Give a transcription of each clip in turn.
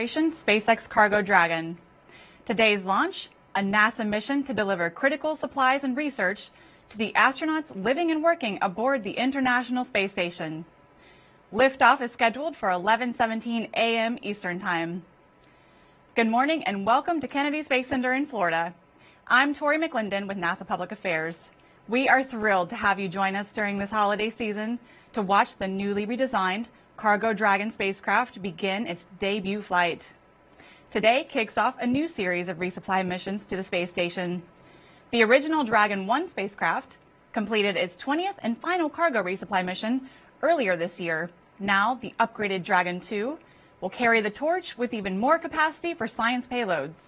generation SpaceX Cargo Dragon. Today's launch, a NASA mission to deliver critical supplies and research to the astronauts living and working aboard the International Space Station. Liftoff is scheduled for 11:17 a.m. Eastern Time. Good morning and welcome to Kennedy Space Center in Florida. I'm Tori McClendon with NASA Public Affairs. We are thrilled to have you join us during this holiday season to watch the newly redesigned Cargo Dragon spacecraft begin its debut flight. Today kicks off a new series of resupply missions to the space station. The original Dragon 1 spacecraft completed its 20th and final cargo resupply mission earlier this year. Now the upgraded Dragon 2 will carry the torch with even more capacity for science payloads.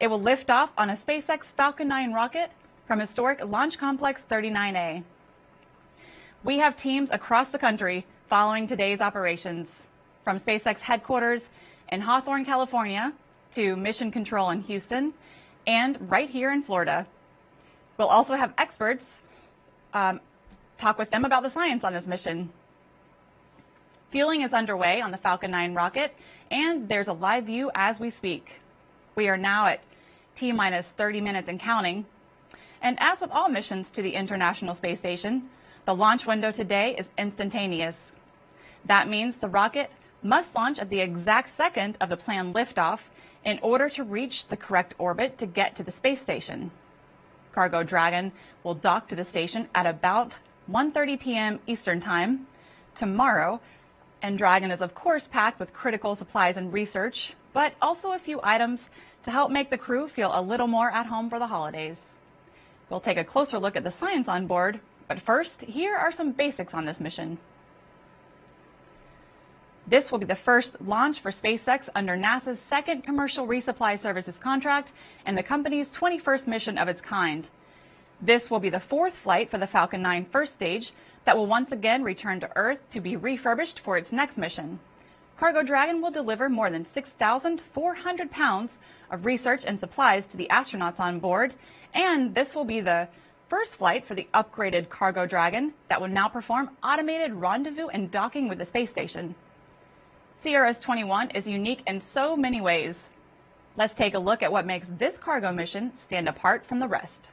It will lift off on a SpaceX Falcon 9 rocket from historic Launch Complex 39A. We have teams across the country following today's operations, from SpaceX headquarters in Hawthorne, California, to Mission Control in Houston, and right here in Florida. We'll also have experts talk with them about the science on this mission. Fueling is underway on the Falcon 9 rocket, and there's a live view as we speak. We are now at T-minus 30 minutes and counting. And as with all missions to the International Space Station, the launch window today is instantaneous. That means the rocket must launch at the exact second of the planned liftoff in order to reach the correct orbit to get to the space station. Cargo Dragon will dock to the station at about 1:30 p.m. Eastern Time tomorrow. And Dragon is, of course, packed with critical supplies and research, but also a few items to help make the crew feel a little more at home for the holidays. We'll take a closer look at the science on board, but first, here are some basics on this mission. This will be the first launch for SpaceX under NASA's second commercial resupply services contract and the company's 21st mission of its kind. This will be the fourth flight for the Falcon 9 first stage that will once again return to Earth to be refurbished for its next mission. Cargo Dragon will deliver more than 6,400 pounds of research and supplies to the astronauts on board, and this will be the first flight for the upgraded Cargo Dragon that will now perform automated rendezvous and docking with the space station. CRS-21 is unique in so many ways. Let's take a look at what makes this cargo mission stand apart from the rest.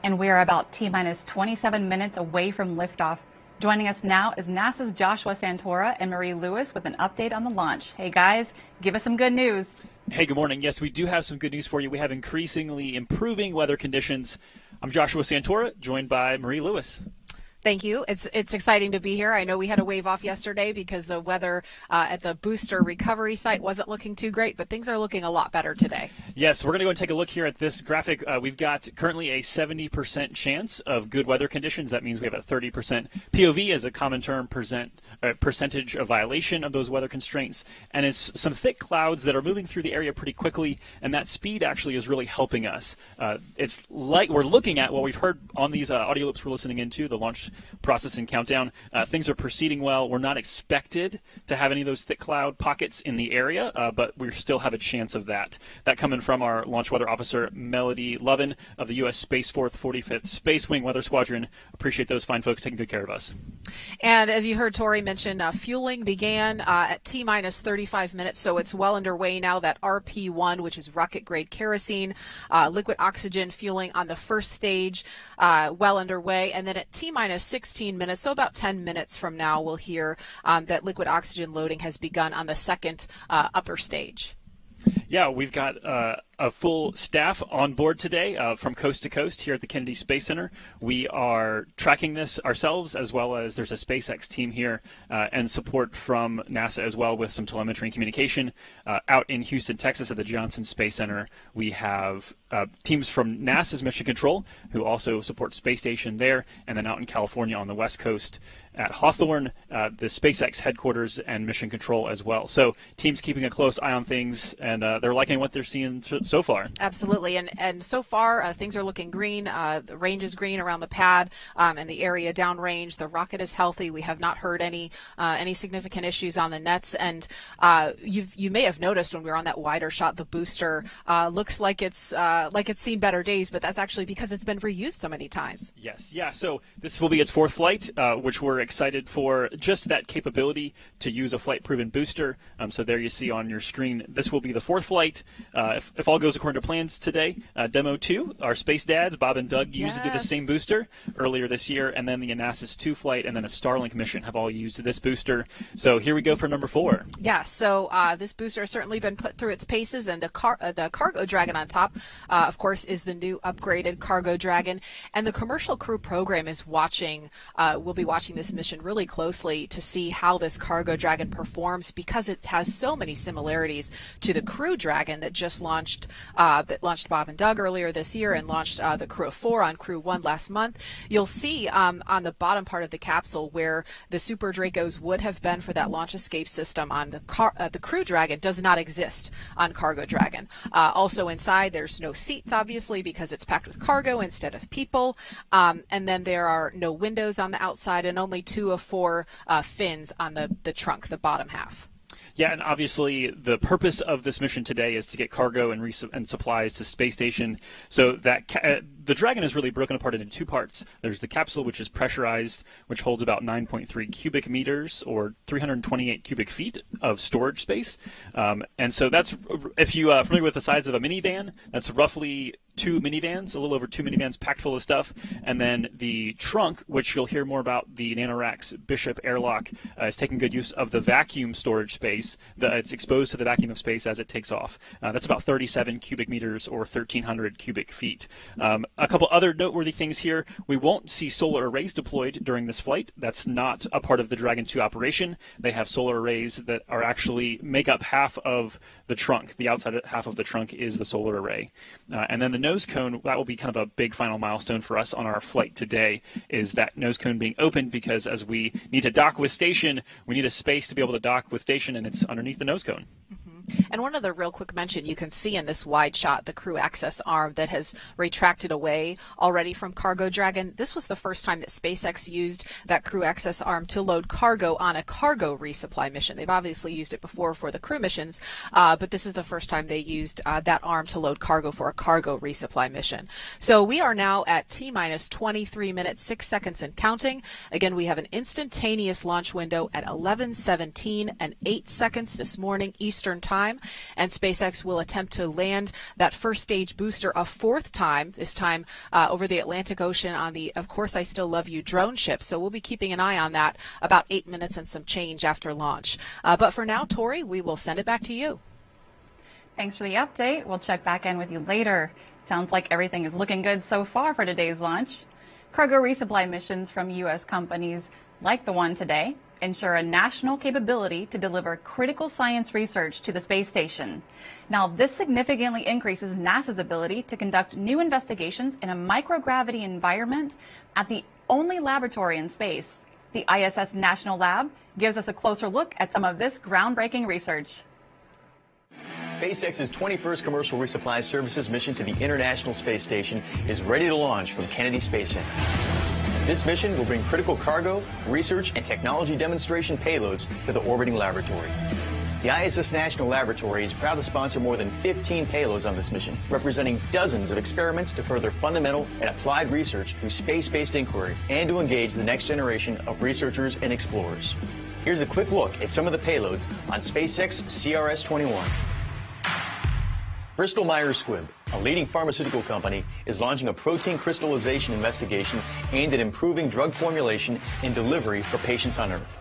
And we are about T-minus 27 minutes away from liftoff. Joining us now is NASA's Joshua Santora and Marie Lewis with an update on the launch. Hey guys, give us some good news. Hey, good morning. Yes, we do have some good news for you. We have increasingly improving weather conditions. I'm Joshua Santora, joined by Marie Lewis. Thank you. It's exciting to be here. I know we had a wave off yesterday because the weather at the booster recovery site wasn't looking too great, but things are looking a lot better today. Yes, we're going to go and take a look here at this graphic. We've got currently a 70% chance of good weather conditions. That means we have a 30% POV as a common term, percentage of violation of those weather constraints. And it's some thick clouds that are moving through the area pretty quickly, and that speed actually is really helping us. It's like we're looking at what we've heard on these audio loops we're listening into, the launch process and countdown. Things are proceeding well. We're not expected to have any of those thick cloud pockets in the area, but we still have a chance of that. That coming from our Launch Weather Officer, Melody Lovin of the U.S. Space Force 45th Space Wing Weather Squadron. Appreciate those fine folks taking good care of us. And as you heard Tori mention, fueling began at T-minus 35 minutes, so it's well underway now. That RP1, which is rocket-grade kerosene, liquid oxygen fueling on the first stage, well underway. And then at T-minus 16 minutes, so about 10 minutes from now, we'll hear that liquid oxygen loading has begun on the second upper stage. Yeah, we've got a full staff on board today from coast to coast here at the Kennedy Space Center. We are tracking this ourselves, as well as there's a SpaceX team here and support from NASA as well with some telemetry and communication. Out in Houston, Texas at the Johnson Space Center, we have teams from NASA's Mission Control who also support Space Station there, and then out in California on the West Coast at Hawthorne, the SpaceX headquarters and Mission Control as well. So teams keeping a close eye on things, and they're liking what they're seeing so far. Absolutely, and so far things are looking green. The range is green around the pad and the area downrange. The rocket is healthy. We have not heard any significant issues on the nets. And you may have noticed when we were on that wider shot, the booster looks like it's seen better days, but that's actually because it's been reused so many times. Yes, yeah. So this will be its fourth flight, which we're excited for. Just that capability to use a flight-proven booster. So there you see on your screen, this will be the fourth flight. If all goes according to plans today, Demo 2, our space dads, Bob and Doug, used the same booster earlier this year, and then the Anasis 2 flight and then a Starlink mission have all used this booster. So here we go for number 4. Yeah, so this booster has certainly been put through its paces, and the Cargo Dragon on top, of course, is the new upgraded Cargo Dragon, and the commercial crew program is watching, will be watching this mission really closely to see how this Cargo Dragon performs, because it has so many similarities to the Crew Dragon that just launched Bob and Doug earlier this year and launched the Crew of 4 on Crew 1 last month. You'll see on the bottom part of the capsule where the Super Dracos would have been for that launch escape system on the Crew Dragon does not exist on Cargo Dragon. Also inside, there's no seats, obviously, because it's packed with cargo instead of people. And then there are no windows on the outside and only 2 of 4 fins on the trunk, the bottom half. Yeah, and obviously the purpose of this mission today is to get cargo and supplies to Space Station. So that the Dragon is really broken apart into 2 parts. There's the capsule, which is pressurized, which holds about 9.3 cubic meters or 328 cubic feet of storage space. And so that's, if you are familiar with the size of a minivan, that's roughly 2 minivans, a little over 2 minivans packed full of stuff. And then the trunk, which you'll hear more about, the NanoRacks Bishop airlock, is taking good use of the vacuum storage space. It's exposed to the vacuum of space as it takes off. That's about 37 cubic meters or 1,300 cubic feet. A couple other noteworthy things here. We won't see solar arrays deployed during this flight. That's not a part of the Dragon 2 operation. They have solar arrays that are actually make up half of the trunk. The outside half of the trunk is the solar array. And then the nose cone, that will be kind of a big final milestone for us on our flight today, is that nose cone being opened, because as we need to dock with station, we need a space to be able to dock with station, and it's underneath the nose cone. And one other real quick mention, you can see in this wide shot the crew access arm that has retracted away already from Cargo Dragon. This was the first time that SpaceX used that crew access arm to load cargo on a cargo resupply mission. They've obviously used it before for the crew missions, but this is the first time they used that arm to load cargo for a cargo resupply mission. So we are now at T-minus 23 minutes, 6 seconds and counting. Again, we have an instantaneous launch window at 11:17 and 8 seconds this morning Eastern Time. And SpaceX will attempt to land that first stage booster a 4th time, this time over the Atlantic Ocean on the Of Course I Still Love You drone ship. So we'll be keeping an eye on that about 8 minutes and some change after launch. But for now, Tori, we will send it back to you. Thanks for the update. We'll check back in with you later. Sounds like everything is looking good so far for today's launch. Cargo resupply missions from U.S. companies like the one today ensure a national capability to deliver critical science research to the space station. Now, this significantly increases NASA's ability to conduct new investigations in a microgravity environment at the only laboratory in space. The ISS National Lab gives us a closer look at some of this groundbreaking research. SpaceX's 21st commercial resupply services mission to the International Space Station is ready to launch from Kennedy Space Center. This mission will bring critical cargo, research, and technology demonstration payloads to the orbiting laboratory. The ISS National Laboratory is proud to sponsor more than 15 payloads on this mission, representing dozens of experiments to further fundamental and applied research through space-based inquiry and to engage the next generation of researchers and explorers. Here's a quick look at some of the payloads on SpaceX CRS-21. Bristol Myers Squibb, a leading pharmaceutical company, is launching a protein crystallization investigation aimed at improving drug formulation and delivery for patients on Earth.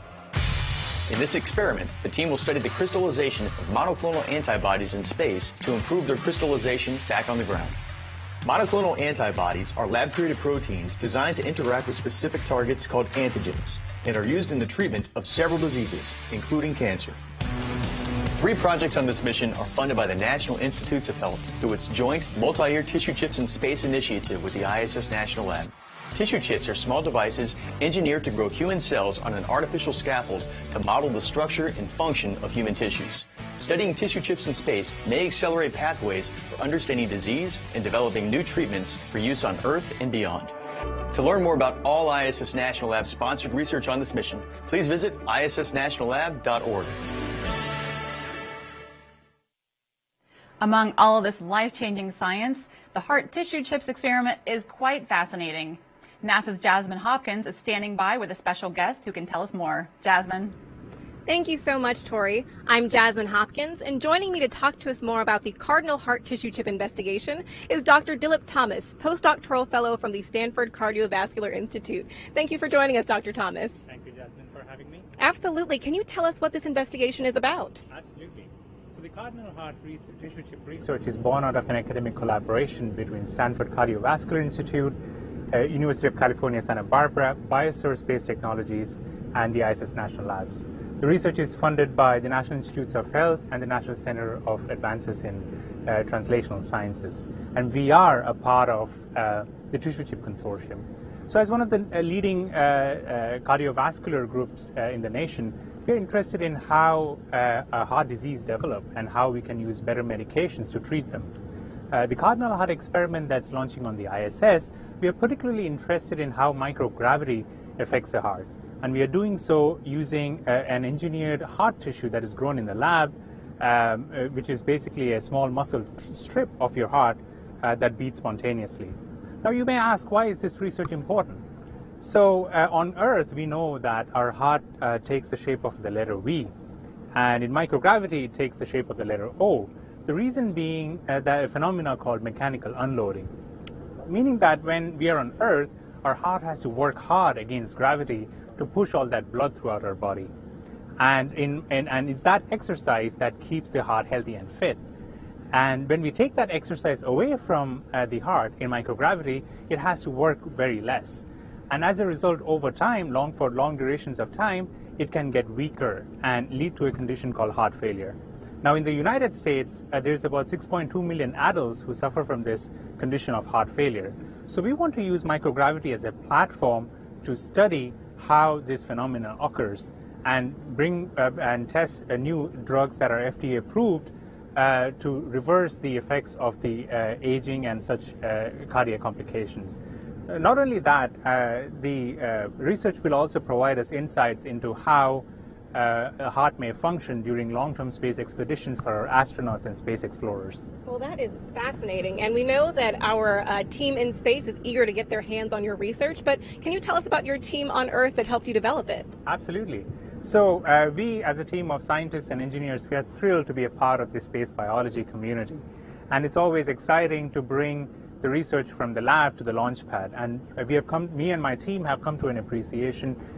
In this experiment, the team will study the crystallization of monoclonal antibodies in space to improve their crystallization back on the ground. Monoclonal antibodies are lab-created proteins designed to interact with specific targets called antigens and are used in the treatment of several diseases, including cancer. 3 projects on this mission are funded by the National Institutes of Health through its joint multi-year Tissue Chips in Space initiative with the ISS National Lab. Tissue chips are small devices engineered to grow human cells on an artificial scaffold to model the structure and function of human tissues. Studying tissue chips in space may accelerate pathways for understanding disease and developing new treatments for use on Earth and beyond. To learn more about all ISS National Lab sponsored research on this mission, please visit issnationallab.org. Among all of this life-changing science, the heart tissue chips experiment is quite fascinating. NASA's Jasmine Hopkins is standing by with a special guest who can tell us more. Jasmine. Thank you so much, Tori. I'm Jasmine Hopkins, and joining me to talk to us more about the cardinal heart tissue chip investigation is Dr. Dilip Thomas, postdoctoral fellow from the Stanford Cardiovascular Institute. Thank you for joining us, Dr. Thomas. Thank you, Jasmine, for having me. Absolutely. Can you tell us what this investigation is about? Absolutely. So the cardinal heart tissue chip research is born out of an academic collaboration between Stanford Cardiovascular Institute, University of California, Santa Barbara, Biosphere Space Technologies, and the ISS National Labs. The research is funded by the National Institutes of Health and the National Center of Advances in Translational Sciences. And we are a part of the Tissue Chip Consortium. So as one of the leading cardiovascular groups in the nation, we're interested in how heart disease develop and how we can use better medications to treat them. The Cardinal Heart experiment that's launching on the ISS, we are particularly interested in how microgravity affects the heart. And we are doing so using an engineered heart tissue that is grown in the lab, which is basically a small muscle strip of your heart that beats spontaneously. Now you may ask, why is this research important? So on Earth, we know that our heart takes the shape of the letter V, and in microgravity, it takes the shape of the letter O. The reason being that a phenomenon called mechanical unloading, meaning that when we are on Earth, our heart has to work hard against gravity to push all that blood throughout our body. And it's that exercise that keeps the heart healthy and fit. And when we take that exercise away from the heart in microgravity, it has to work very less. And as a result, over time, for long durations of time, it can get weaker and lead to a condition called heart failure. Now, in the United States, there's about 6.2 million adults who suffer from this condition of heart failure. So we want to use microgravity as a platform to study how this phenomenon occurs and bring and test new drugs that are FDA approved to reverse the effects of the aging and such cardiac complications. Not only that, the research will also provide us insights into how a heart may function during long-term space expeditions for our astronauts and space explorers. Well, that is fascinating. And we know that our team in space is eager to get their hands on your research, but can you tell us about your team on Earth that helped you develop it? Absolutely. So we, as a team of scientists and engineers, we are thrilled to be a part of the space biology community. And it's always exciting to bring the research from the lab to the launch pad. And me and my team have come to an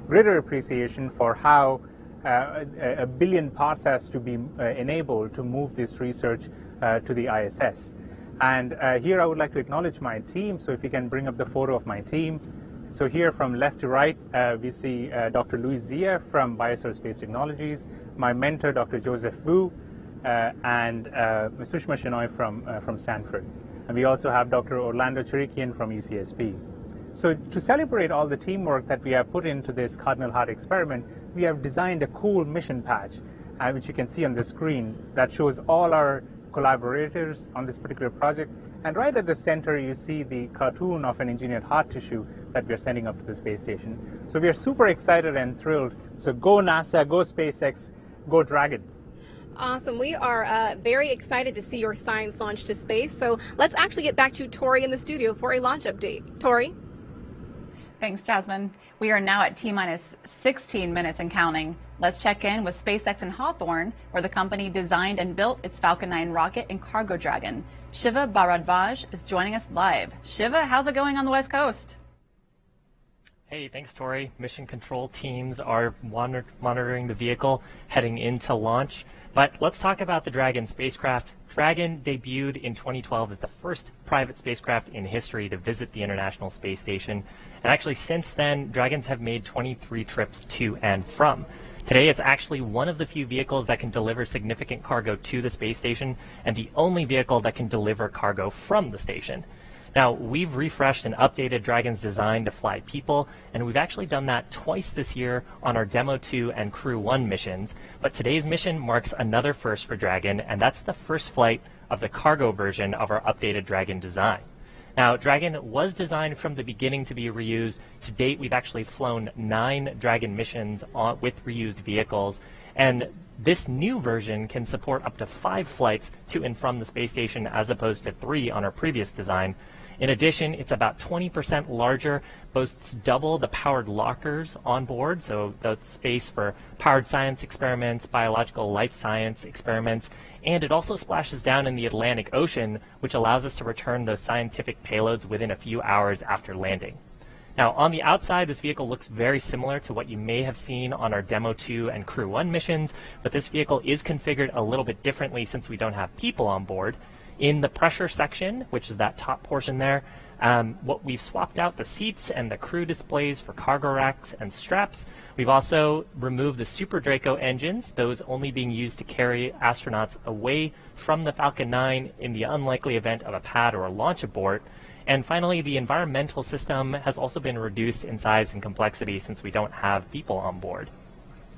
greater appreciation for how a billion parts has to be enabled to move this research to the ISS. And here I would like to acknowledge my team. So if you can bring up the photo of my team. So here from left to right, we see Dr. Luis Zia from Biosphere Space Technologies, my mentor, Dr. Joseph Wu, and Sushma Shenoy from Stanford. And we also have Dr. Orlando Chirikian from UCSB. So to celebrate all the teamwork that we have put into this Cardinal Heart experiment, we have designed a cool mission patch, which you can see on the screen, that shows all our collaborators on this particular project, And right at the center, you see the cartoon of an engineered heart tissue that we're sending up to the space station. So we are super excited and thrilled. So go NASA, go SpaceX, go Dragon. Awesome. We are very excited to see your science launch to space. So let's actually get back to Tori in the studio for a launch update. Tori? Thanks, Jasmine. We are now at T-minus 16 minutes and counting. Let's check in with SpaceX in Hawthorne, where the company designed and built its Falcon 9 rocket and Cargo Dragon. Shiva Bharadwaj is joining us live. Shiva, how's it going on the West Coast? Hey, thanks, Tori. Mission control teams are monitoring the vehicle heading into launch. But let's talk about the Dragon spacecraft. Dragon debuted in 2012 as the first private spacecraft in history to visit the International Space Station. And actually, since then, Dragons have made 23 trips to and from. Today, it's actually one of the few vehicles that can deliver significant cargo to the space station and the only vehicle that can deliver cargo from the station. Now, we've refreshed and updated Dragon's design to fly people, and we've actually done that twice this year on our Demo 2 and Crew 1 missions. But today's mission marks another first for Dragon, and that's the first flight of the cargo version of our updated Dragon design. Now, Dragon was designed from the beginning to be reused. To date, we've actually flown 9 Dragon missions with reused vehicles, and this new version can support up to 5 flights to and from the space station as opposed to 3 on our previous design. In addition, it's about 20% larger, boasts double the powered lockers on board, so that's space for powered science experiments, biological life science experiments, and it also splashes down in the Atlantic Ocean, which allows us to return those scientific payloads within a few hours after landing. Now, on the outside, this vehicle looks very similar to what you may have seen on our Demo 2 and Crew 1 missions, but this vehicle is configured a little bit differently since we don't have people on board. In the pressure section, which is that top portion there, what we've swapped out the seats and the crew displays for cargo racks and straps. We've also removed the Super Draco engines, those only being used to carry astronauts away from the Falcon 9 in the unlikely event of a pad or a launch abort. And finally, the environmental system has also been reduced in size and complexity since we don't have people on board.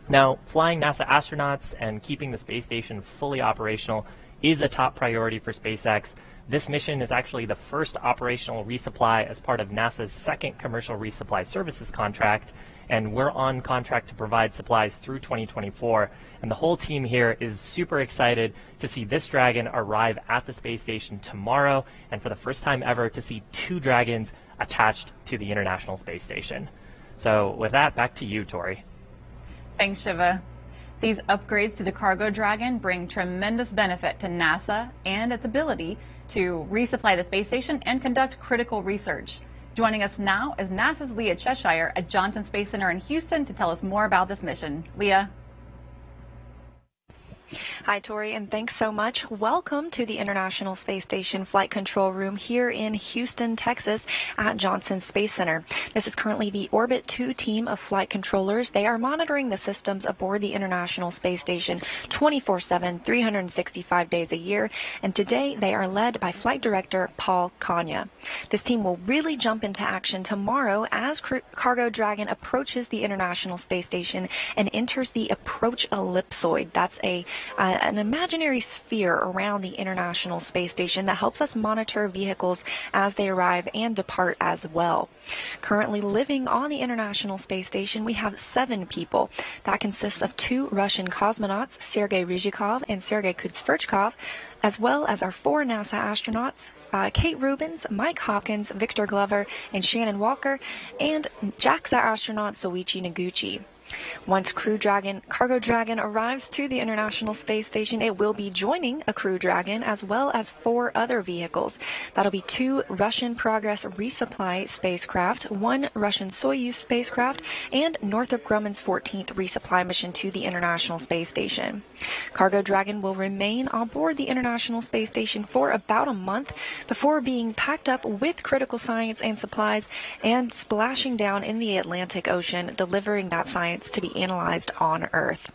Now, flying NASA astronauts and keeping the space station fully operational is a top priority for SpaceX. This mission is actually the first operational resupply as part of NASA's second commercial resupply services contract, and we're on contract to provide supplies through 2024. And the whole team here is super excited to see this Dragon arrive at the space station tomorrow, and for the first time ever to see 2 Dragons attached to the International Space Station. So with that, back to you, Tori. Thanks, Shiva. These upgrades to the Cargo Dragon bring tremendous benefit to NASA and its ability to resupply the space station and conduct critical research. Joining us now is NASA's Leah Cheshire at Johnson Space Center in Houston to tell us more about this mission. Leah. Hi, Tori, and thanks so much. Welcome to the International Space Station Flight Control Room here in Houston, Texas at Johnson Space Center. This is currently the Orbit 2 team of flight controllers. They are monitoring the systems aboard the International Space Station 24/7, 365 days a year, and today they are led by Flight Director Paul Kanya. This team will really jump into action tomorrow as Cargo Dragon approaches the International Space Station and enters the approach ellipsoid. That's an imaginary sphere around the International Space Station that helps us monitor vehicles as they arrive and depart as well. Currently living on the International Space Station, we have 7 people. That consists of 2 Russian cosmonauts, Sergei Ryzhikov and Sergei Kutsverchkov, as well as our 4 NASA astronauts, Kate Rubins, Mike Hopkins, Victor Glover, and Shannon Walker, and JAXA astronaut Soichi Noguchi. Once Cargo Dragon arrives to the International Space Station, it will be joining a Crew Dragon as well as 4 other vehicles. That'll be 2 Russian Progress resupply spacecraft, 1 Russian Soyuz spacecraft, and Northrop Grumman's 14th resupply mission to the International Space Station. Cargo Dragon will remain on board the International Space Station for about a month before being packed up with critical science and supplies and splashing down in the Atlantic Ocean, delivering that science to be analyzed on Earth.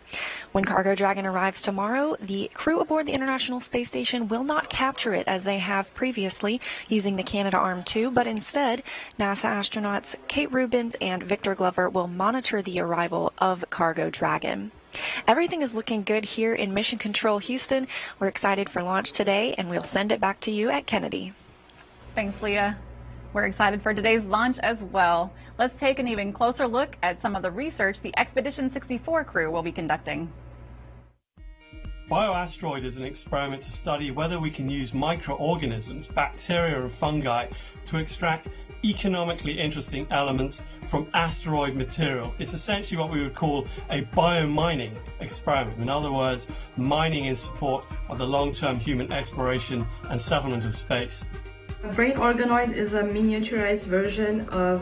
When Cargo Dragon arrives tomorrow, the crew aboard the International Space Station will not capture it as they have previously using the Canadarm2, but instead, NASA astronauts Kate Rubins and Victor Glover will monitor the arrival of Cargo Dragon. Everything is looking good here in Mission Control Houston. We're excited for launch today, and we'll send it back to you at Kennedy. Thanks, Leah. We're excited for today's launch as well. Let's take an even closer look at some of the research the Expedition 64 crew will be conducting. BioAsteroid is an experiment to study whether we can use microorganisms, bacteria and fungi, to extract economically interesting elements from asteroid material. It's essentially what we would call a biomining experiment. In other words, mining in support of the long-term human exploration and settlement of space. Brain organoid is a miniaturized version of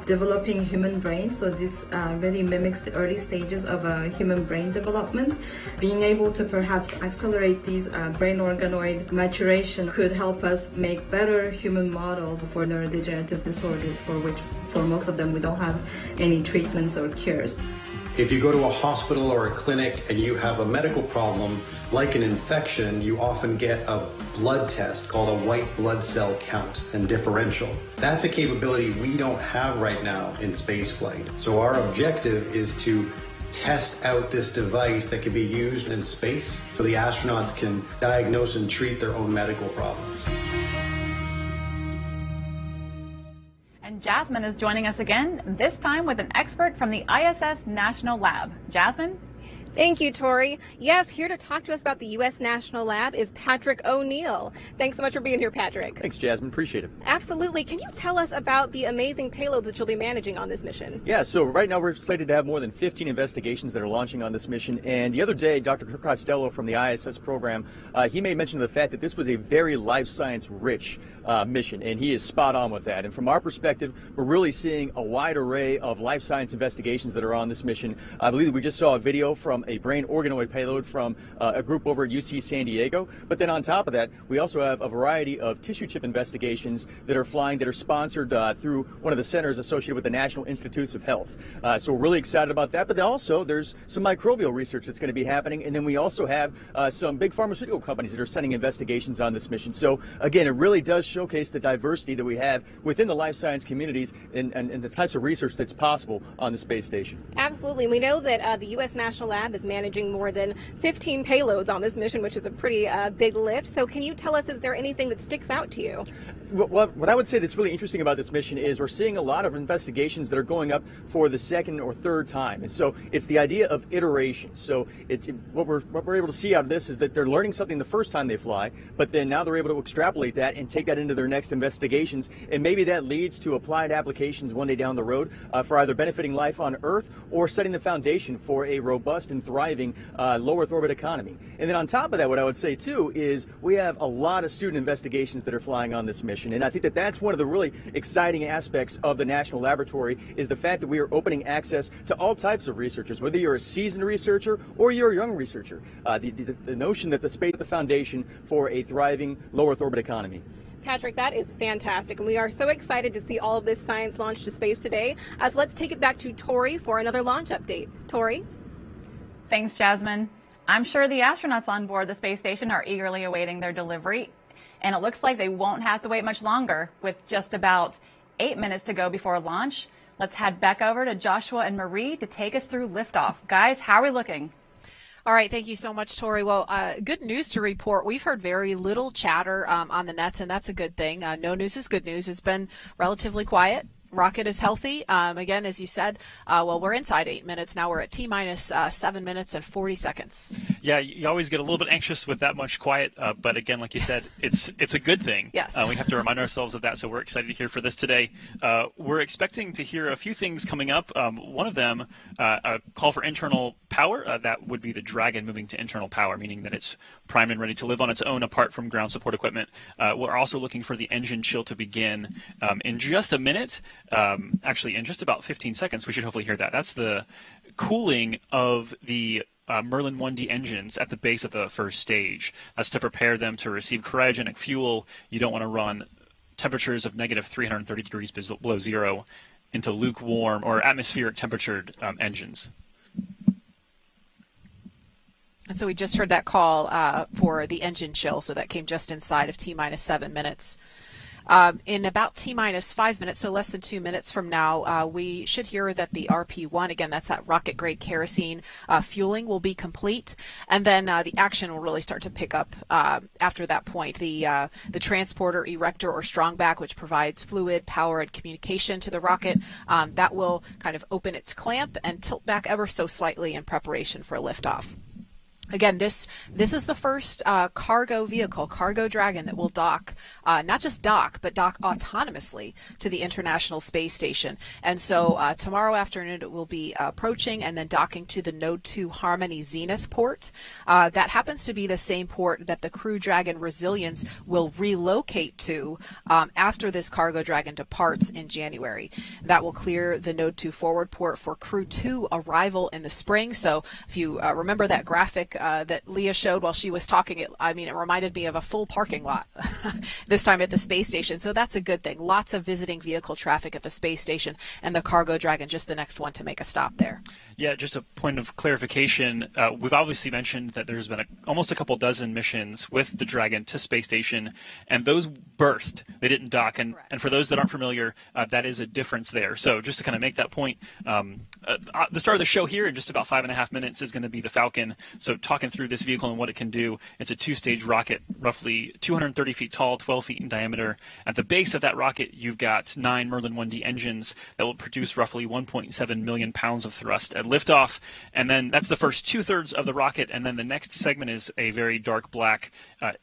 developing human brain, so this really mimics the early stages of a human brain development. Being able to perhaps accelerate these brain organoid maturation could help us make better human models for neurodegenerative disorders, for which for most of them we don't have any treatments or cures. If you go to a hospital or a clinic and you have a medical problem like an infection, you often get a blood test called a white blood cell count and differential. That's a capability we don't have right now in spaceflight. So our objective is to test out this device that can be used in space so the astronauts can diagnose and treat their own medical problems. And Jasmine is joining us again, this time with an expert from the ISS National Lab. Jasmine? Thank you, Tori. Yes, here to talk to us about the U.S. National Lab is Patrick O'Neill. Thanks so much for being here, Patrick. Thanks, Jasmine. Appreciate it. Absolutely. Can you tell us about the amazing payloads that you'll be managing on this mission? Yeah, so right now we're slated to have more than 15 investigations that are launching on this mission. And the other day, Dr. Kirk Costello from the ISS program, he made mention of the fact that this was a very life science rich mission, and he is spot on with that. And from our perspective, we're really seeing a wide array of life science investigations that are on this mission. I believe we just saw a video from a brain organoid payload from a group over at UC San Diego. But then on top of that, we also have a variety of tissue chip investigations that are flying, that are sponsored through one of the centers associated with the National Institutes of Health. So we're really excited about that. But then also there's some microbial research that's going to be happening. And then we also have some big pharmaceutical companies that are sending investigations on this mission. So again, it really does showcase the diversity that we have within the life science communities and the types of research that's possible on the space station. Absolutely. We know that the U.S. National Lab is managing more than 15 payloads on this mission, which is a pretty big lift. So can you tell us, is there anything that sticks out to you? What I would say that's really interesting about this mission is we're seeing a lot of investigations that are going up for the second or third time. And so it's the idea of iteration. So it's what we're able to see out of this is that they're learning something the first time they fly, but then now they're able to extrapolate that and take that into their next investigations. And maybe that leads to applied applications one day down the road for either benefiting life on Earth or setting the foundation for a robust and thriving low Earth orbit economy. And then on top of that, what I would say too is we have a lot of student investigations that are flying on this mission. And I think that that's one of the really exciting aspects of the National Laboratory is the fact that we are opening access to all types of researchers, whether you're a seasoned researcher or you're a young researcher. The notion that the space is the foundation for a thriving low Earth orbit economy. Patrick, that is fantastic, and we are so excited to see all of this science launch to space today. So let's take it back to Tori for another launch update. Tori? Thanks, Jasmine. I'm sure the astronauts on board the space station are eagerly awaiting their delivery, and it looks like they won't have to wait much longer. With just about 8 minutes to go before launch, let's head back over to Joshua and Marie to take us through liftoff. Guys, how are we looking? All right. Thank you so much, Tori. Well, good news to report. We've heard very little chatter on the nets, and that's a good thing. No news is good news. It's been relatively quiet. Rocket is healthy. Again, as you said, well, we're inside 8 minutes. Now we're at T-minus 7 minutes and 40 seconds. Yeah, you always get a little bit anxious with that much quiet. But again, like you said, it's a good thing. Yes. We have to remind ourselves of that. So we're excited to hear for this today. We're expecting to hear a few things coming up. One of them, a call for internal power. That would be the Dragon moving to internal power, meaning that it's primed and ready to live on its own apart from ground support equipment. We're also looking for the engine chill to begin in just a minute. Actually, in just about 15 seconds, we should hopefully hear that. That's the cooling of the Merlin 1D engines at the base of the first stage. That's to prepare them to receive cryogenic fuel. You don't want to run temperatures of negative 330 degrees below zero into lukewarm or atmospheric temperatured engines. And so we just heard that call for the engine chill, so that came just inside of T-minus 7 minutes. In about T-minus 5 minutes, so less than 2 minutes from now, we should hear that the RP-1, again, that's that rocket-grade kerosene fueling, will be complete, and then the action will really start to pick up after that point. The transporter, erector, or strongback, which provides fluid, power, and communication to the rocket, that will kind of open its clamp and tilt back ever so slightly in preparation for liftoff. Again, this is the first cargo vehicle, Cargo Dragon, that will dock, not just dock, but dock autonomously to the International Space Station. And so tomorrow afternoon it will be approaching and then docking to the Node 2 Harmony Zenith port. That happens to be the same port that the Crew Dragon Resilience will relocate to after this Cargo Dragon departs in January. That will clear the Node 2 forward port for Crew 2 arrival in the spring. So if you remember that graphic that Leah showed while she was talking, it reminded me of a full parking lot this time at the space station. So that's a good thing. Lots of visiting vehicle traffic at the space station, and the Cargo Dragon just the next one to make a stop there. Yeah, just a point of clarification. We've obviously mentioned that there's been almost a couple dozen missions with the Dragon to space station, and those birthed. They didn't dock. And for those that aren't familiar, that is a difference there. So just to kind of make that point, the start of the show here in just about 5.5 minutes is going to be the Falcon. So talking through this vehicle and what it can do, it's a two-stage rocket, roughly 230 feet tall, 12 feet in diameter. At the base of that rocket, you've got 9 Merlin 1D engines that will produce roughly 1.7 million pounds of thrust at liftoff. And then that's the first 2/3 of the rocket. And then the next segment is a very dark black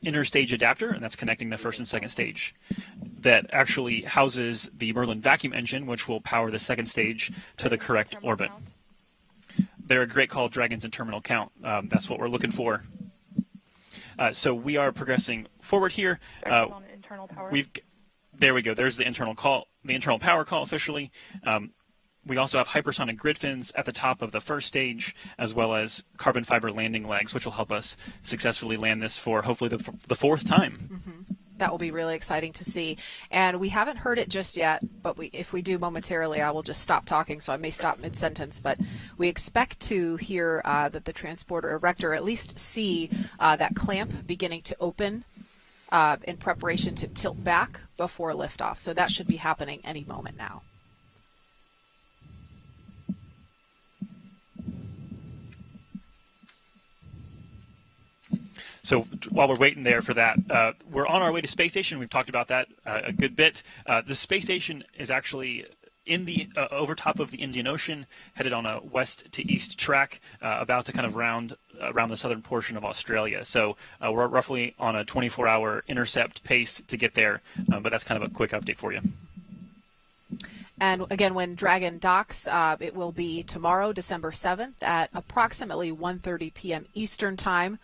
interstage adapter, and that's connecting the first and second stage. That actually houses the Merlin vacuum engine, which will power the second stage to the correct orbit. They're a great call, Dragons and terminal count. That's what we're looking for. So we are progressing forward here. There we go. There's the internal call, the internal power call officially. We also have hypersonic grid fins at the top of the first stage, as well as carbon fiber landing legs, which will help us successfully land this for hopefully the fourth time. Mm-hmm. That will be really exciting to see. And we haven't heard it just yet, but if we do momentarily, I will just stop talking, so I may stop mid-sentence. But we expect to hear that the transporter erector, at least see that clamp beginning to open in preparation to tilt back before liftoff. So that should be happening any moment now. So while we're waiting there for that, we're on our way to space station. We've talked about that a good bit. The space station is actually in the over top of the Indian Ocean, headed on a west to east track, about to kind of round around the southern portion of Australia. So we're roughly on a 24-hour intercept pace to get there, but that's kind of a quick update for you. And again, when Dragon docks, it will be tomorrow, December 7th, at approximately 1:30 p.m. Eastern Time.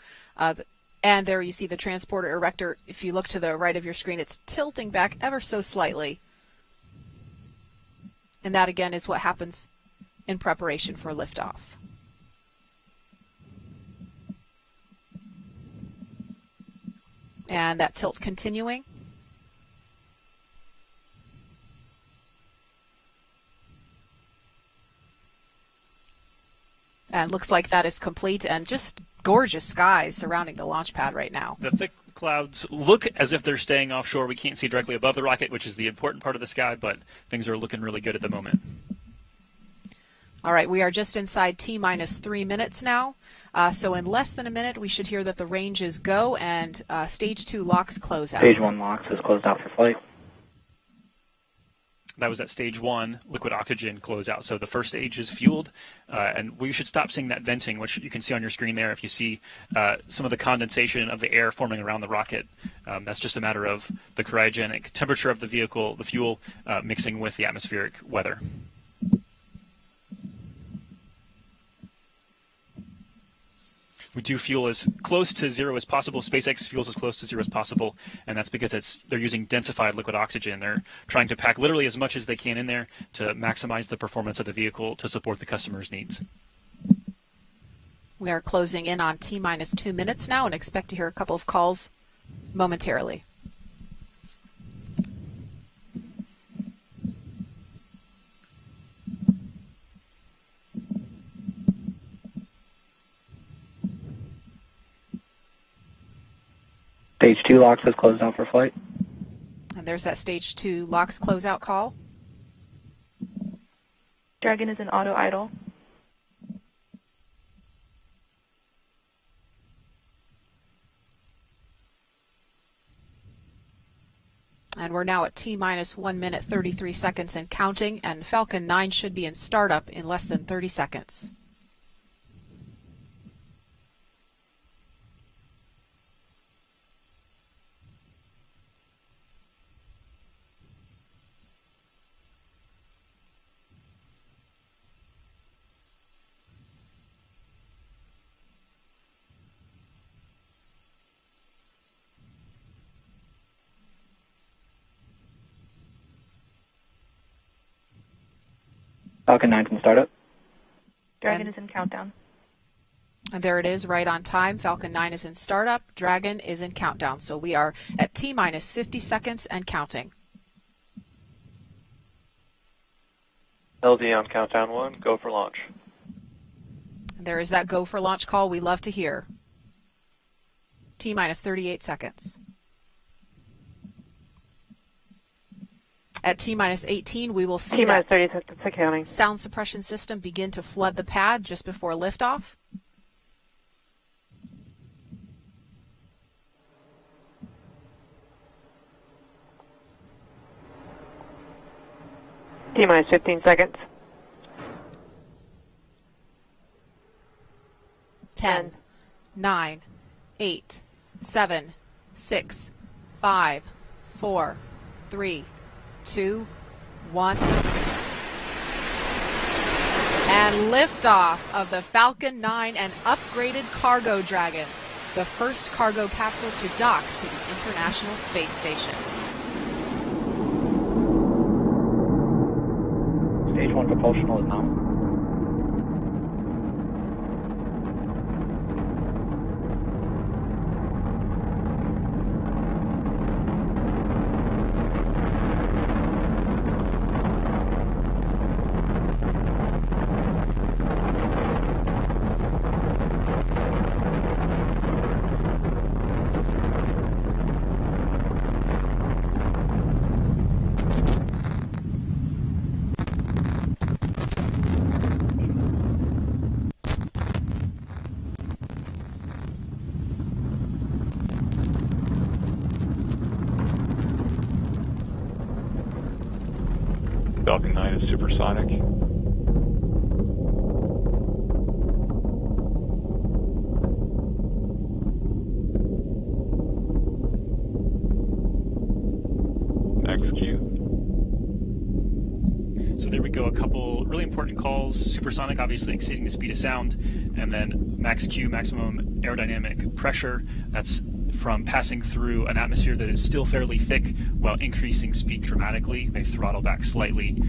And there you see the transporter erector. If you look to the right of your screen, it's tilting back ever so slightly. And that, again, is what happens in preparation for liftoff. And that tilt's continuing. And looks like that is complete, and just gorgeous skies surrounding the launch pad right now. The thick clouds look as if they're staying offshore. We can't see directly above the rocket, which is the important part of the sky, but things are looking really good at the moment. All right, we are just inside T-minus 3 minutes now. So in less than a minute, we should hear that the ranges go and Stage 2 locks close out. Stage 1 locks is closed out for flight. That was at Stage 1, liquid oxygen closeout. So the first stage is fueled, and we should stop seeing that venting, which you can see on your screen there. If you see some of the condensation of the air forming around the rocket, that's just a matter of the cryogenic temperature of the vehicle, the fuel, mixing with the atmospheric weather. We do fuel as close to zero as possible. SpaceX fuels as close to zero as possible, and that's because they're using densified liquid oxygen. They're trying to pack literally as much as they can in there to maximize the performance of the vehicle to support the customer's needs. We are closing in on T-minus 2 minutes now and expect to hear a couple of calls momentarily. Stage 2 locks is closed out for flight. And there's that stage 2 LOX closeout call. Dragon is in auto idle. And we're now at T-minus 1 minute 33 seconds and counting, and Falcon 9 should be in startup in less than 30 seconds. Falcon 9 can start up. Dragon is in countdown. And there it is, right on time. Falcon 9 is in startup. Dragon is in countdown. So we are at T-minus 50 seconds and counting. LD on countdown 1, go for launch. And there is that go for launch call we love to hear. T-minus 38 seconds. At T-minus 18, we will see T-minus that 30 seconds accounting. sound suppression system begin to flood the pad just before liftoff. T-minus 15 seconds. 10, 9, 8, 7, 6, 5, 4, 3, 2, 1. And liftoff of the Falcon 9 and upgraded Cargo Dragon, the first cargo capsule to dock to the International Space Station. Stage 1 propulsional is nominal. Falcon 9 is supersonic. Next cue. So there we go, a couple really important calls. Supersonic, obviously exceeding the speed of sound, and then max Q, maximum aerodynamic pressure. That's from passing through an atmosphere that is still fairly thick while increasing speed dramatically. They throttle back slightly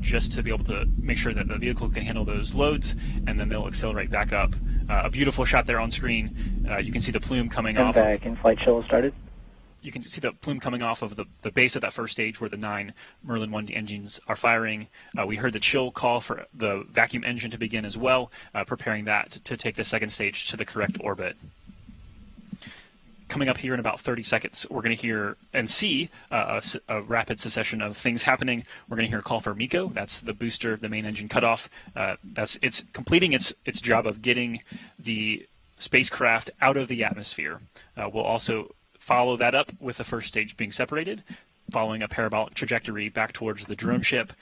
just to be able to make sure that the vehicle can handle those loads, and then they'll accelerate back up. A beautiful shot there on screen. You can see the plume coming off. In-flight chill started. You can see the plume coming off of the base of that first stage where the 9 Merlin 1 engines are firing. We heard the chill call for the vacuum engine to begin as well, preparing that to take the second stage to the correct orbit. Coming up here in about 30 seconds, we're going to hear and see a rapid succession of things happening. We're going to hear a call for MECO. That's the booster, the main engine cutoff. It's completing its job of getting the spacecraft out of the atmosphere. We'll also follow that up with the first stage being separated, following a parabolic trajectory back towards the drone ship,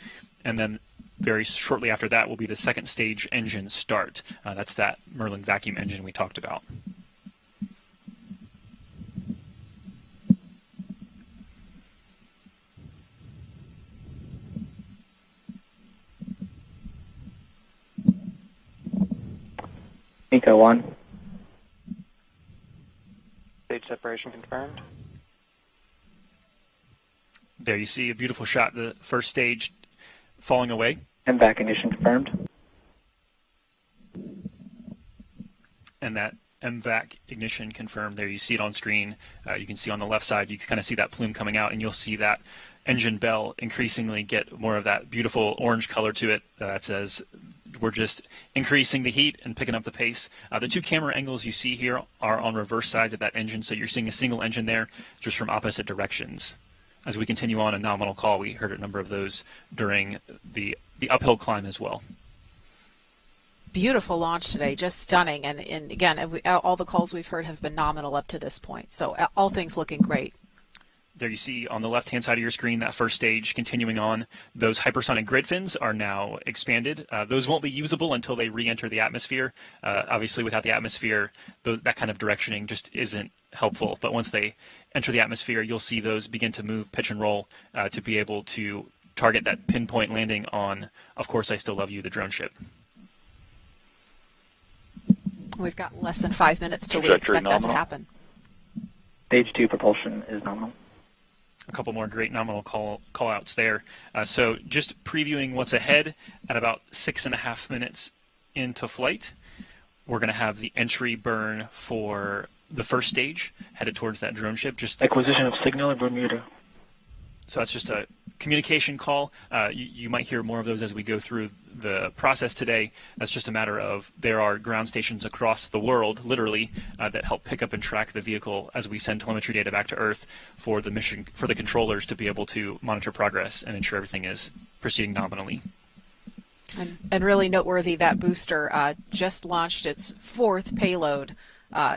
and then very shortly after that will be the second stage engine start. That's that Merlin vacuum engine we talked about. MECO 1. Stage separation confirmed. There you see a beautiful shot, the first stage falling away. MVAC ignition confirmed. And that MVAC ignition confirmed. There you see it on screen. You can see on the left side, you can kind of see that plume coming out, and you'll see that engine bell increasingly get more of that beautiful orange color to it. That says we're just increasing the heat and picking up the pace. The two camera angles you see here are on reverse sides of that engine, so you're seeing a single engine there just from opposite directions. as we continue on a nominal call, we heard a number of those during the uphill climb as well. Beautiful launch today, just stunning. And again, all the calls we've heard have been nominal up to this point. So all things looking great. There you see on the left-hand side of your screen that first stage continuing on. Those hypersonic grid fins are now expanded. Those won't be usable until they re-enter the atmosphere. Obviously, without the atmosphere, that kind of directioning just isn't helpful. But once they enter the atmosphere, you'll see those begin to move, pitch and roll to be able to target that pinpoint landing on, of course, I Still Love You, the drone ship. We've got less than 5 minutes till we expect that to happen. Stage 2 propulsion is nominal. A couple more great nominal call-outs there. So just previewing what's ahead, at about 6.5 minutes into flight, we're going to have the entry burn for the first stage, headed towards that drone ship. Just acquisition of signal in Bermuda. So that's just a communication call. You might hear more of those as we go through the process today. That's just a matter of there are ground stations across the world, literally, that help pick up and track the vehicle as we send telemetry data back to Earth for the mission, for the controllers to be able to monitor progress and ensure everything is proceeding nominally. And really noteworthy, that booster just launched its 4th payload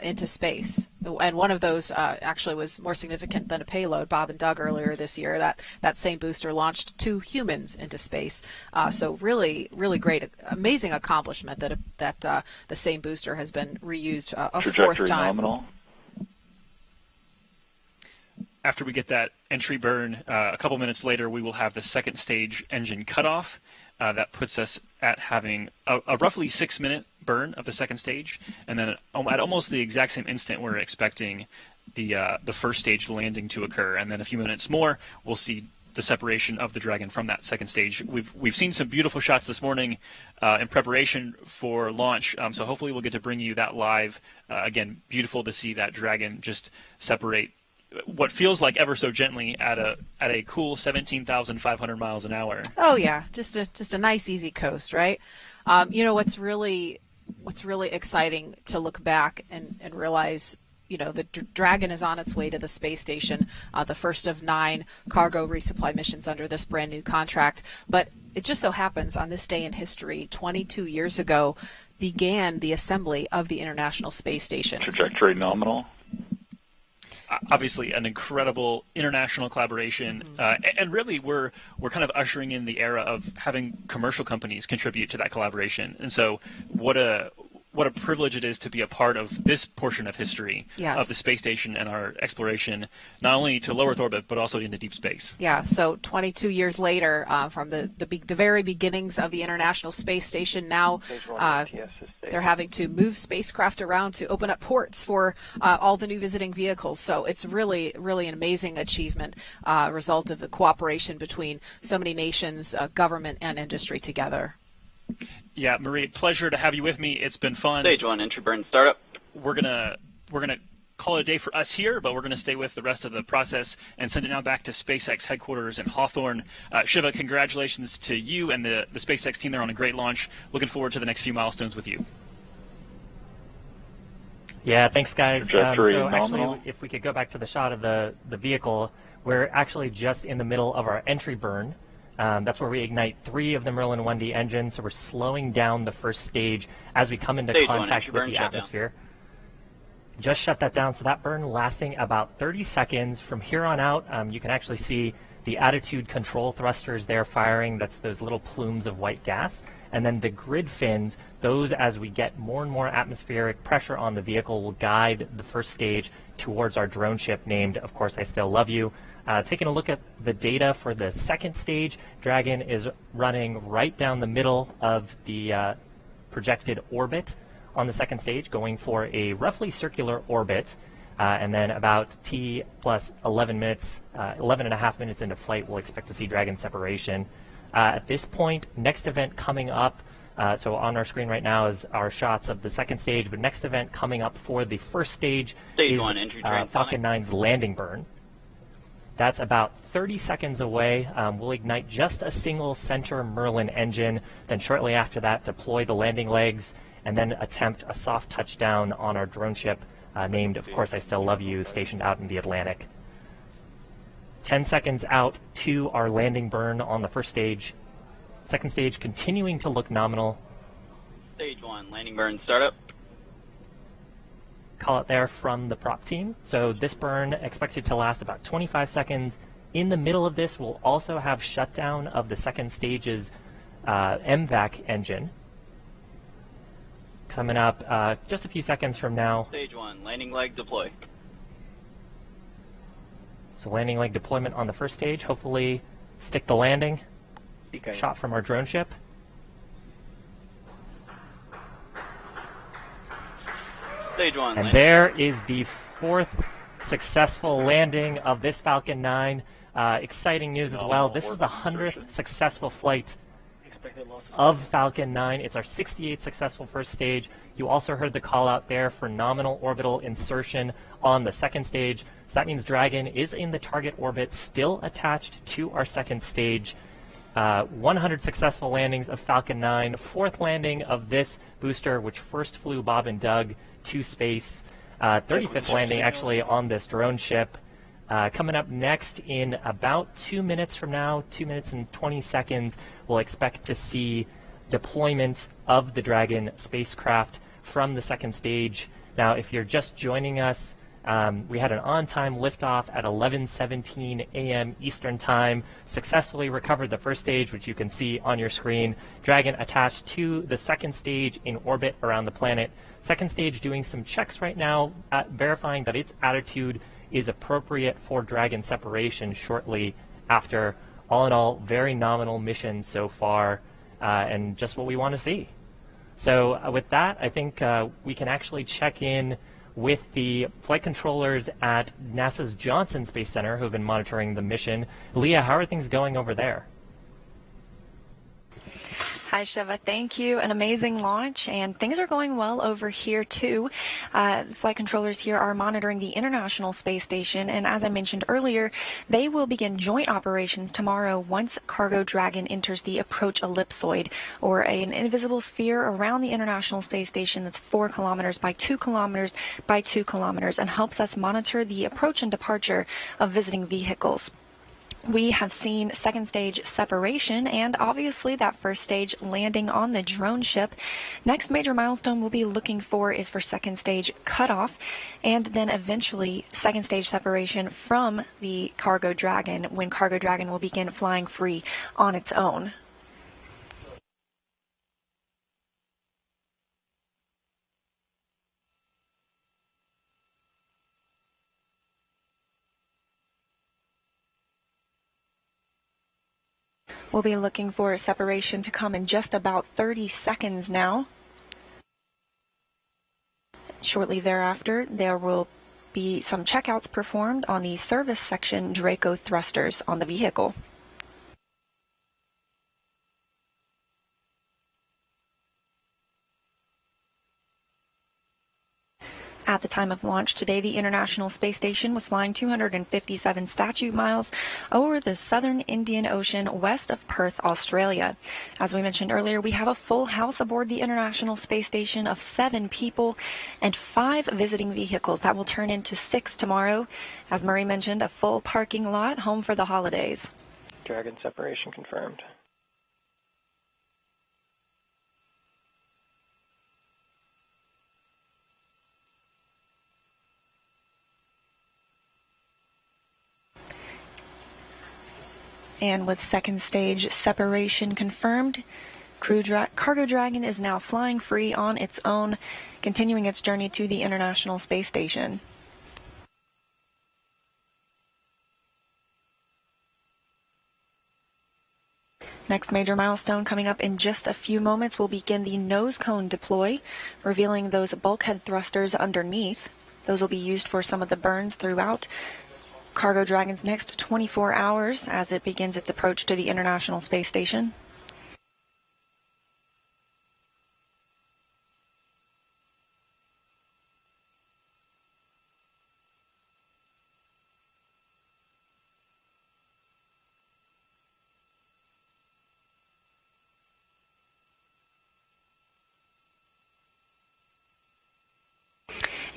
into space. And one of those actually was more significant than a payload. Bob and Doug earlier this year, that same booster launched 2 humans into space. So really, really great, amazing accomplishment that the same booster has been reused a 4th time. Nominal. After we get that entry burn, a couple minutes later, we will have the second stage engine cutoff. That puts us at having a roughly 6-minute burn of the second stage, and then at almost the exact same instant, we're expecting the first stage landing to occur, and then a few minutes more, we'll see the separation of the Dragon from that second stage. We've seen some beautiful shots this morning in preparation for launch, so hopefully we'll get to bring you that live. Again, beautiful to see that Dragon just separate what feels like ever so gently at a cool 17,500 miles an hour. Oh yeah, just a nice easy coast, right? What's really exciting to look back and realize, the Dragon is on its way to the space station, the first of 9 cargo resupply missions under this brand new contract. But it just so happens on this day in history, 22 years ago, began the assembly of the International Space Station. Trajectory nominal. Obviously, an incredible international collaboration, and really, we're kind of ushering in the era of having commercial companies contribute to that collaboration. And so, what a privilege it is to be a part of this portion of history of the space station and our exploration, not only to low Earth orbit, but also into deep space. Yeah, so 22 years later, from the very beginnings of the International Space Station, now they're having to move spacecraft around to open up ports for all the new visiting vehicles. So it's really, really an amazing achievement, result of the cooperation between so many nations, government, and industry together. Yeah, Marie, pleasure to have you with me. It's been fun. Stage 1 entry burn startup. We're gonna call it a day for us here, but we're gonna stay with the rest of the process and send it now back to SpaceX headquarters in Hawthorne. Shiva, congratulations to you and the SpaceX team there on a great launch. Looking forward to the next few milestones with you. Yeah, thanks, guys. So actually, if we could go back to the shot of the vehicle, we're actually just in the middle of our entry burn. That's where we ignite 3 of the Merlin 1D engines, so we're slowing down the first stage as we come into contact with the atmosphere. Just shut that down, so that burn lasting about 30 seconds. From here on out, you can actually see the attitude control thrusters there firing. That's those little plumes of white gas. And then the grid fins, those, as we get more and more atmospheric pressure on the vehicle, will guide the first stage towards our drone ship named, of course, I Still Love You. Taking a look at the data for the second stage, Dragon is running right down the middle of the projected orbit on the second stage, going for a roughly circular orbit. And then about T plus 11 minutes, 11 and a half minutes into flight, we'll expect to see Dragon separation. At this point, next event coming up, so on our screen right now is our shots of the second stage, but next event coming up for the first stage is Falcon 9's landing burn. That's about 30 seconds away. We'll ignite just a single center Merlin engine, then shortly after that deploy the landing legs, and then attempt a soft touchdown on our drone ship named, of course, I Still Love You, stationed out in the Atlantic. 10 seconds out to our landing burn on the first stage. Second stage continuing to look nominal. Stage 1, landing burn startup. Call it there from the prop team. So this burn expected to last about 25 seconds. In the middle of this, we'll also have shutdown of the second stage's MVAC engine. Coming up just a few seconds from now. Stage 1, landing leg deploy. So landing leg deployment on the first stage. Hopefully stick the landing. Okay. Shot from our drone ship. Stage 1. And there is the fourth successful landing of this Falcon 9. Exciting news as well. This is the 100th successful flight of Falcon 9. It's our 68th successful first stage. You also heard the call out there for nominal orbital insertion on the second stage. So that means Dragon is in the target orbit, still attached to our second stage. 100 successful landings of Falcon 9, fourth landing of this booster, which first flew Bob and Doug to space. 35th landing actually on this drone ship. Coming up next in about 2 minutes from now, 2 minutes and 20 seconds, we'll expect to see deployment of the Dragon spacecraft from the second stage. Now, if you're just joining us, we had an on-time liftoff at 11:17 a.m. Eastern Time, successfully recovered the first stage, which you can see on your screen. Dragon attached to the second stage in orbit around the planet. Second stage doing some checks right now, verifying that its attitude is appropriate for Dragon separation shortly after. All in all, very nominal mission so far, and just what we want to see. So with that, I think we can actually check in with the flight controllers at NASA's Johnson Space Center who have been monitoring the mission. Leah, how are things going over there? Hi, Shiva. Thank you. An amazing launch, and things are going well over here, too. Flight controllers here are monitoring the International Space Station, and as I mentioned earlier, they will begin joint operations tomorrow once Cargo Dragon enters the approach ellipsoid, or an invisible sphere around the International Space Station that's 4 kilometers by 2 kilometers by 2 kilometers, and helps us monitor the approach and departure of visiting vehicles. We have seen second stage separation and obviously that first stage landing on the drone ship. Next major milestone we'll be looking for is for second stage cutoff, and then eventually second stage separation from the Cargo Dragon, when Cargo Dragon will begin flying free on its own. We'll be looking for separation to come in just about 30 seconds now. Shortly thereafter, there will be some checkouts performed on the service section Draco thrusters on the vehicle. At the time of launch today, the International Space Station was flying 257 statute miles over the southern Indian Ocean west of Perth, Australia. As we mentioned earlier, we have a full house aboard the International Space Station of 7 people and 5 visiting vehicles. That will turn into 6 tomorrow. As Murray mentioned, a full parking lot, home for the holidays. Dragon separation confirmed. And with second stage separation confirmed, Cargo Dragon is now flying free on its own, continuing its journey to the International Space Station. Next major milestone coming up in just a few moments will begin the nose cone deploy, revealing those bulkhead thrusters underneath. Those will be used for some of the burns throughout Cargo Dragon's next 24 hours as it begins its approach to the International Space Station.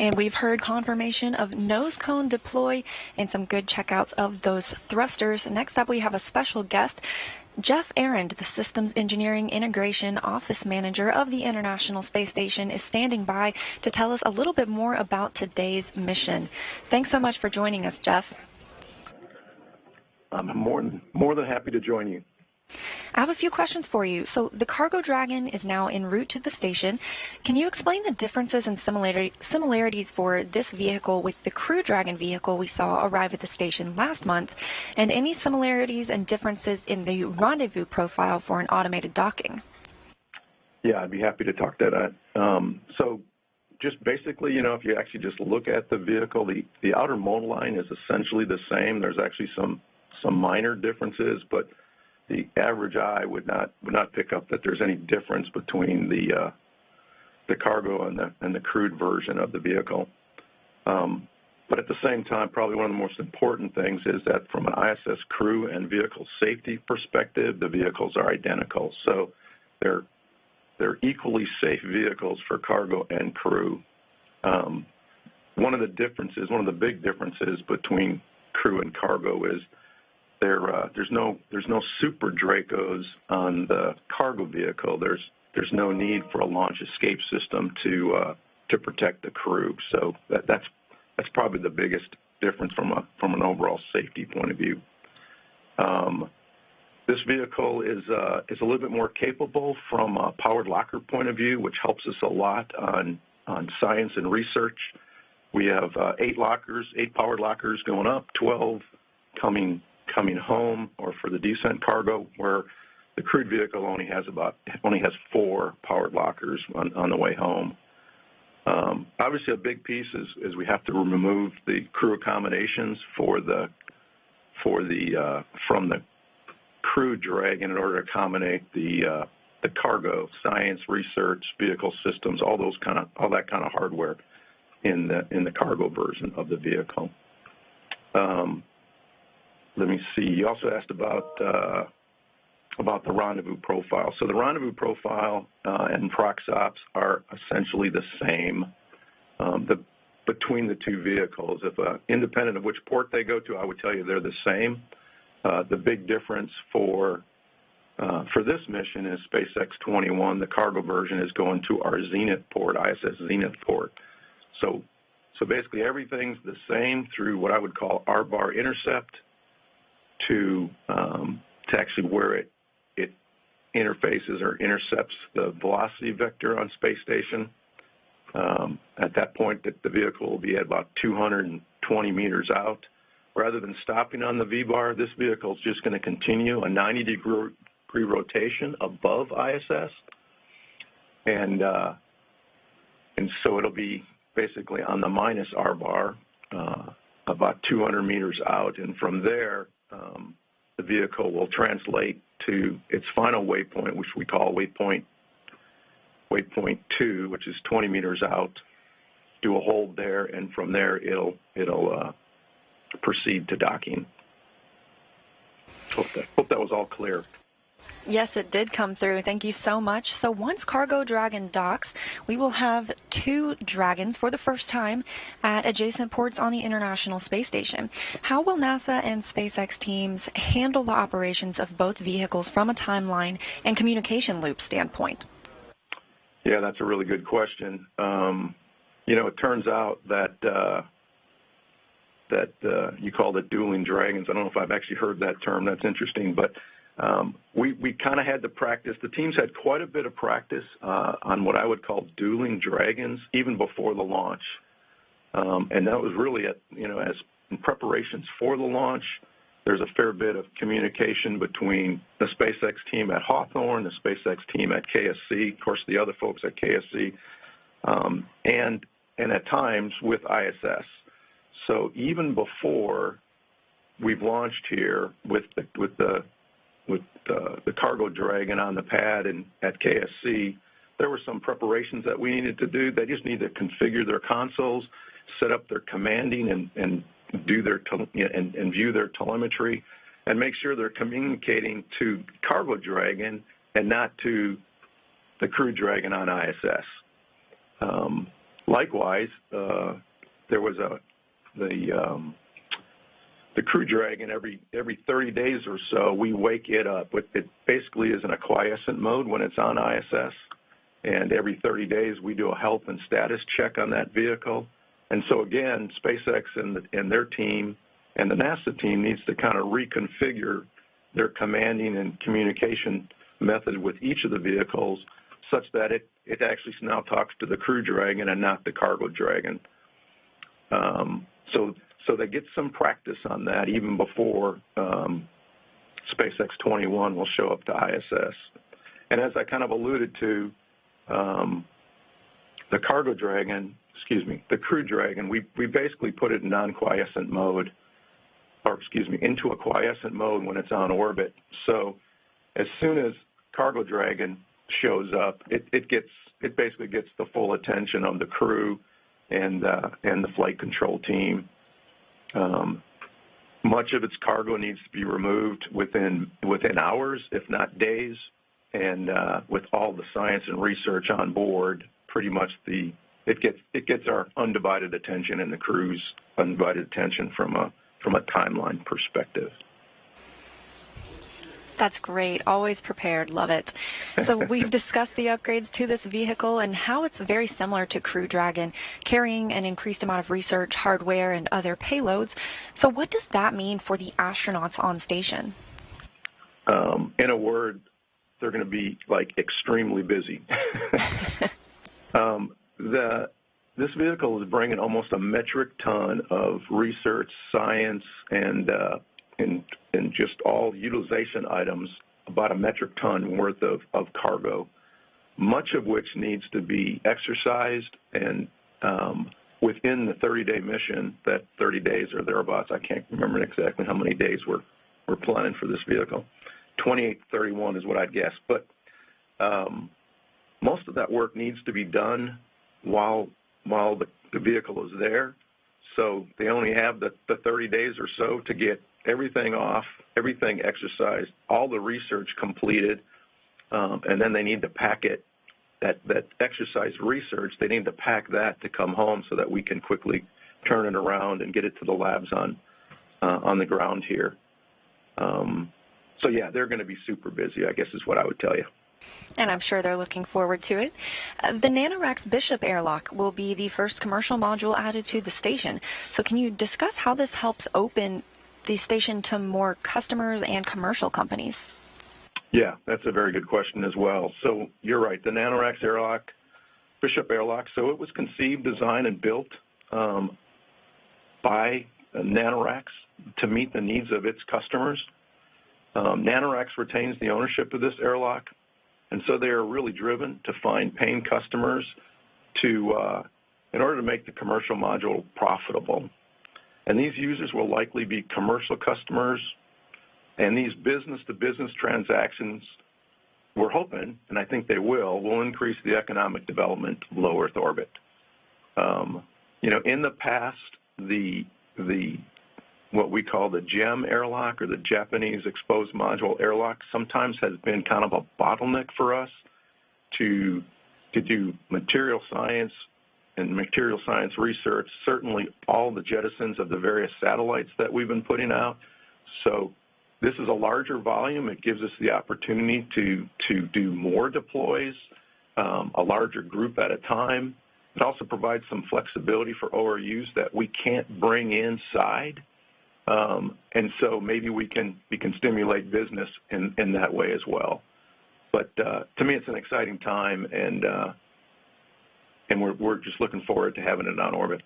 And we've heard confirmation of nose cone deploy and some good checkouts of those thrusters. Next up, we have a special guest. Jeff Arend, the Systems Engineering Integration Office Manager of the International Space Station, is standing by to tell us a little bit more about today's mission. Thanks so much for joining us, Jeff. I'm more than happy to join you. I have a few questions for you. So the Cargo Dragon is now en route to the station. Can you explain the differences and similarities for this vehicle with the Crew Dragon vehicle we saw arrive at the station last month, and any similarities and differences in the rendezvous profile for an automated docking? Yeah, I'd be happy to talk to that. So just basically, if you actually just look at the vehicle, the outer mold line is essentially the same. There's actually some minor differences, but the average eye would not pick up that there's any difference between the cargo and the crewed version of the vehicle. But at the same time, probably one of the most important things is that from an ISS crew and vehicle safety perspective, the vehicles are identical. So they're equally safe vehicles for cargo and crew. One of the big differences between crew and cargo is there's no super Dracos on the cargo vehicle. There's no need for a launch escape system to protect the crew. So that's probably the biggest difference from an overall safety point of view. This vehicle is a little bit more capable from a powered locker point of view, which helps us a lot on science and research. We have 8 powered lockers going up, 12 coming home or for the descent cargo, where the crewed vehicle only has 4 powered lockers on the way home. Obviously, a big piece is we have to remove the crew accommodations from the Crew Dragon in order to accommodate the cargo, science, research, vehicle systems, all that kind of hardware in the cargo version of the vehicle. Let me see. You also asked about the rendezvous profile. So the rendezvous profile and proxops are essentially the same between the two vehicles. If independent of which port they go to, I would tell you they're the same. The big difference for this mission is SpaceX 21. The cargo version is going to our Zenith port, ISS Zenith port. So basically everything's the same through what I would call R-bar intercept to actually where it interfaces or intercepts the velocity vector on space station. At that point, the vehicle will be at about 220 meters out. Rather than stopping on the V-bar, this vehicle is just going to continue a 90-degree rotation above ISS, and so it'll be basically on the minus R-bar, about 200 meters out, and from there, the vehicle will translate to its final waypoint, which we call waypoint 2, which is 20 meters out. Do a hold there, and from there it'll proceed to docking. Hope that was all clear. Yes, it did come through. Thank you so much. So once Cargo Dragon docks, we will have 2 Dragons for the first time at adjacent ports on the International Space Station. How will NASA and SpaceX teams handle the operations of both vehicles from a timeline and communication loop standpoint? Yeah, that's a really good question. It turns out that you called it dueling dragons. I don't know if I've actually heard that term. That's interesting, but we kind of had to practice. The teams had quite a bit of practice on what I would call dueling dragons even before the launch, and that was really as in preparations for the launch. There's a fair bit of communication between the SpaceX team at Hawthorne, the SpaceX team at KSC, of course the other folks at KSC, and at times with ISS. So even before we've launched here with the Cargo Dragon on the pad and at KSC, there were some preparations that we needed to do. They just need to configure their consoles, set up their commanding, and do their and view their telemetry, and make sure they're communicating to Cargo Dragon and not to the Crew Dragon on ISS. Likewise, there was the Crew Dragon, every 30 days or so, we wake it up. It basically is in a quiescent mode when it's on ISS, and every 30 days we do a health and status check on that vehicle. And so again, SpaceX and their team and the NASA team needs to kind of reconfigure their commanding and communication method with each of the vehicles such that it actually now talks to the Crew Dragon and not the Cargo Dragon. So they get some practice on that even before SpaceX 21 will show up to ISS. And as I kind of alluded to, the Crew Dragon, we basically put it in non-quiescent mode, into a quiescent mode when it's on orbit. So as soon as Cargo Dragon shows up, it basically gets the full attention of the crew and the flight control team. Much of its cargo needs to be removed within hours, if not days, and with all the science and research on board, pretty much it gets our undivided attention and the crew's undivided attention from a timeline perspective. That's great. Always prepared. Love it. So we've discussed the upgrades to this vehicle and how it's very similar to Crew Dragon, carrying an increased amount of research, hardware, and other payloads. So what does that mean for the astronauts on station? In a word, they're going to be extremely busy. This vehicle is bringing almost a metric ton of research, science, and just all utilization items, about a metric ton worth of cargo, much of which needs to be exercised and within the 30-day mission, that 30 days or thereabouts, I can't remember exactly how many days we're planning for this vehicle. 28 to 31 is what I'd guess. But most of that work needs to be done while the vehicle is there. So they only have the 30 days or so to get everything off, everything exercised, all the research completed, and then they need to pack it, that exercise research, they need to pack that to come home so that we can quickly turn it around and get it to the labs on the ground here. So yeah, they're going to be super busy, I guess is what I would tell you. And I'm sure they're looking forward to it. The NanoRacks Bishop airlock will be the first commercial module added to the station. So can you discuss how this helps open the station to more customers and commercial companies? Yeah, that's a very good question as well. So you're right, the NanoRacks airlock, Bishop airlock, so it was conceived, designed, and built by NanoRacks to meet the needs of its customers. NanoRacks retains the ownership of this airlock, and so they are really driven to find paying customers in order to make the commercial module profitable. And these users will likely be commercial customers, and these business-to-business transactions, we're hoping, and I think they will increase the economic development of low Earth orbit. In the past, what we call the GEM airlock, or the Japanese Exposed Module Airlock, sometimes has been kind of a bottleneck for us to do material science and material science research, certainly all the jettisons of the various satellites that we've been putting out. So this is a larger volume. It gives us the opportunity to do more deploys, a larger group at a time. It also provides some flexibility for ORUs that we can't bring inside. And so maybe we can stimulate business in that way as well. But to me, it's an exciting time, and we're just looking forward to having it on orbit.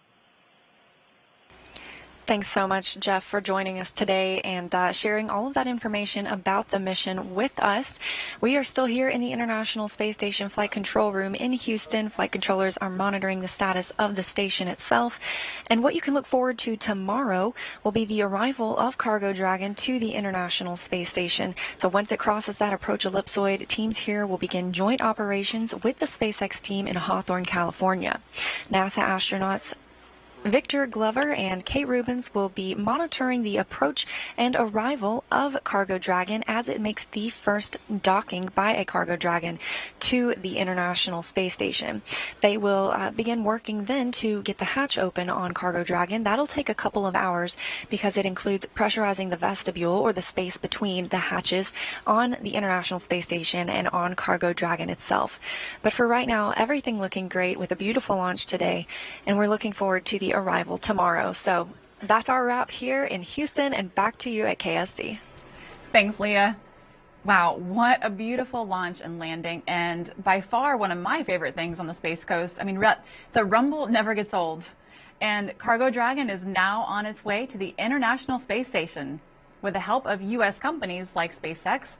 Thanks so much, Jeff, for joining us today and sharing all of that information about the mission with us. We are still here in the International Space Station Flight Control Room in Houston. Flight controllers are monitoring the status of the station itself. And what you can look forward to tomorrow will be the arrival of Cargo Dragon to the International Space Station. So once it crosses that approach ellipsoid, teams here will begin joint operations with the SpaceX team in Hawthorne, California. NASA astronauts Victor Glover and Kate Rubens will be monitoring the approach and arrival of Cargo Dragon as it makes the first docking by a Cargo Dragon to the International Space Station. They will begin working then to get the hatch open on Cargo Dragon. That'll take a couple of hours because it includes pressurizing the vestibule or the space between the hatches on the International Space Station and on Cargo Dragon itself. But for right now, everything looking great with a beautiful launch today, and we're looking forward to the arrival tomorrow. So that's our wrap here in Houston, and back to you at KSC. Thanks, Leah. Wow, what a beautiful launch and landing, and by far one of my favorite things on the Space Coast. I mean, the rumble never gets old. And Cargo Dragon is now on its way to the International Space Station. With the help of U.S. companies like SpaceX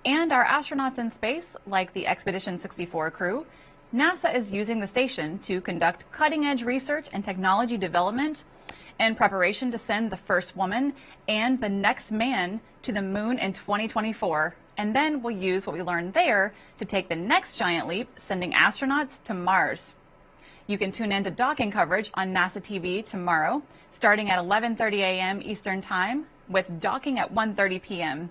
and our astronauts in space like the Expedition 64 crew, NASA is using the station to conduct cutting-edge research and technology development in preparation to send the first woman and the next man to the moon in 2024. And then we'll use what we learned there to take the next giant leap, sending astronauts to Mars. You can tune in to docking coverage on NASA TV tomorrow, starting at 11:30 a.m. Eastern Time, with docking at 1:30 p.m.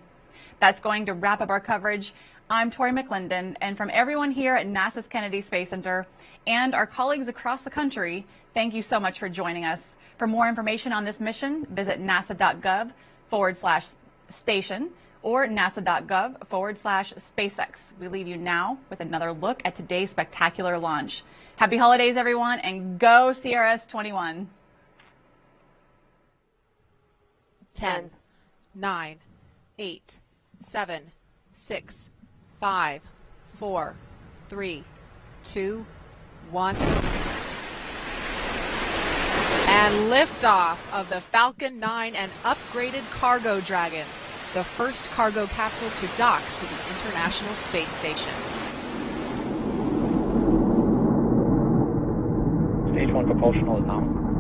That's going to wrap up our coverage. I'm Tori McClendon, and from everyone here at NASA's Kennedy Space Center and our colleagues across the country, thank you so much for joining us. For more information on this mission, visit nasa.gov/station or nasa.gov/SpaceX. We leave you now with another look at today's spectacular launch. Happy holidays, everyone, and go CRS-21. 10, 9, 8, 7, 6, 5, 4, 3, 2, 1. And liftoff of the Falcon 9 and upgraded Cargo Dragon, the first cargo capsule to dock to the International Space Station. Stage 1 propulsion is on.